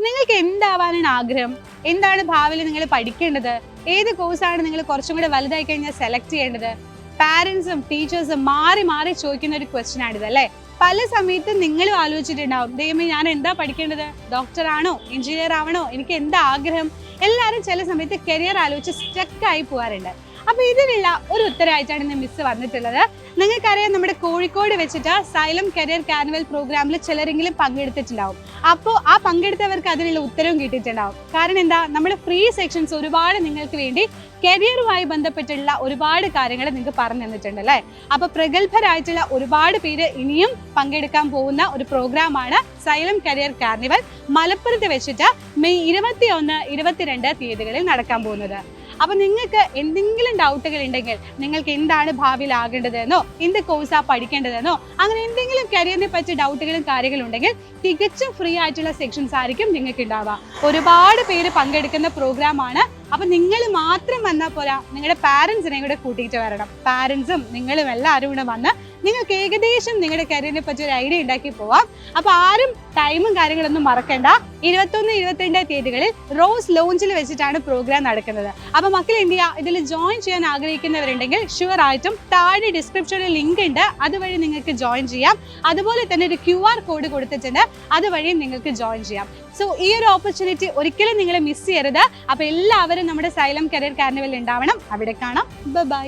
നിങ്ങൾക്ക് എന്താവാനാണ് ആഗ്രഹം? എന്താണ് ഭാവിയിൽ നിങ്ങൾ പഠിക്കേണ്ടത്? ഏത് കോഴ്സാണ് നിങ്ങൾ കുറച്ചും കൂടെ വലുതായി കഴിഞ്ഞാൽ സെലക്ട് ചെയ്യേണ്ടത്? പാരന്റ്സും ടീച്ചേഴ്സും മാറി മാറി ചോദിക്കുന്ന ഒരു ക്വസ്റ്റ്യൻ ആണിത് അല്ലേ? പല സമയത്തും നിങ്ങളും ആലോചിച്ചിട്ടുണ്ടാവും, ദൈവമേ ഞാൻ എന്താ പഠിക്കേണ്ടത്? ഡോക്ടർ ആണോ, എഞ്ചിനീയർ ആവണോ, എനിക്ക് എന്താ ആഗ്രഹം? എല്ലാവരും ചില സമയത്ത് കരിയർ ആലോചിച്ച് സ്റ്റക്കായി പോകാറുണ്ട്. അപ്പൊ ഇതിനുള്ള ഒരു ഉത്തരവായിട്ടാണ് ഇന്ന് മിസ് വന്നിട്ടുള്ളത്. നിങ്ങൾക്കറിയാം, നമ്മുടെ കോഴിക്കോട് വെച്ചിട്ട് സൈലം കരിയർ കാർണിവൽ പ്രോഗ്രാമിൽ ചിലരെങ്കിലും പങ്കെടുത്തിട്ടുണ്ടാവും. അപ്പോൾ ആ പങ്കെടുത്തവർക്ക് അതിനുള്ള ഉത്തരവും കിട്ടിയിട്ടുണ്ടാവും. കാരണം എന്താ, നമ്മുടെ ഫ്രീ സെക്ഷൻസ് ഒരുപാട് നിങ്ങൾക്ക് വേണ്ടി കരിയറുമായി ബന്ധപ്പെട്ടുള്ള ഒരുപാട് കാര്യങ്ങൾ നിങ്ങൾക്ക് പറഞ്ഞു തന്നിട്ടുണ്ട് അല്ലേ? അപ്പൊ പ്രഗത്ഭരായിട്ടുള്ള ഒരുപാട് പേര് ഇനിയും പങ്കെടുക്കാൻ പോകുന്ന ഒരു പ്രോഗ്രാമാണ് സൈലം കരിയർ കാർണിവൽ, മലപ്പുറത്ത് വെച്ചിട്ട് മെയ് 21, 22 തീയതികളിൽ നടക്കാൻ പോകുന്നത്. അപ്പൊ നിങ്ങൾക്ക് എന്തെങ്കിലും ഡൗട്ടുകൾ ഉണ്ടെങ്കിൽ, നിങ്ങൾക്ക് എന്താണ് ഭാവിയിൽ ആകേണ്ടതെന്നോ, എന്ത് കോഴ്സാ പഠിക്കേണ്ടതെന്നോ, അങ്ങനെ എന്തെങ്കിലും കരിയറിനെ പറ്റി ഡൗട്ടുകളും കാര്യങ്ങളും ഉണ്ടെങ്കിൽ തികച്ചും ഫ്രീ ആയിട്ടുള്ള സെക്ഷൻസ് ആയിരിക്കും നിങ്ങൾക്ക് ഉണ്ടാവുക. ഒരുപാട് പേര് പങ്കെടുക്കുന്ന പ്രോഗ്രാമാണ്. അപ്പൊ നിങ്ങൾ മാത്രം വന്നാൽ പോരാ, നിങ്ങളുടെ പാരന്റ്സിനെ കൂടെ കൂട്ടിയിട്ട് വരണം. പാരന്റ്സും നിങ്ങളും എല്ലാവരും കൂടെ വന്ന് നിങ്ങൾക്ക് ഏകദേശം നിങ്ങളുടെ കരിയറിനെ പറ്റി ഒരു ഐഡിയ ഉണ്ടാക്കി പോവാം. അപ്പൊ ആരും ടൈമും കാര്യങ്ങളൊന്നും മറക്കണ്ട. 21, 22 തീയതികളിൽ റോസ് ലോഞ്ചിൽ വെച്ചിട്ടാണ് പ്രോഗ്രാം നടക്കുന്നത്. അപ്പൊ മക്കൾ എന്ത് ചെയ്യുക, ഇതിൽ ജോയിൻ ചെയ്യാൻ ആഗ്രഹിക്കുന്നവരുണ്ടെങ്കിൽ ഷുവർ ആയിട്ടും താഴെ ഡിസ്ക്രിപ്ഷനിൽ ലിങ്ക് ഉണ്ട്, അതുവഴി നിങ്ങൾക്ക് ജോയിൻ ചെയ്യാം. അതുപോലെ തന്നെ ഒരു QR കോഡ് കൊടുത്തിട്ടുണ്ട്, അതുവഴി നിങ്ങൾക്ക് ജോയിൻ ചെയ്യാം. സോ ഈ ഒരു ഓപ്പർച്യൂണിറ്റി ഒരിക്കലും നിങ്ങൾ മിസ് ചെയ്യരുത്. അപ്പൊ എല്ലാവരും നമ്മുടെ സൈലം കരിയർ കാർണിവൽ ഉണ്ടാവണം. അവിടെ കാണാം. ബൈ.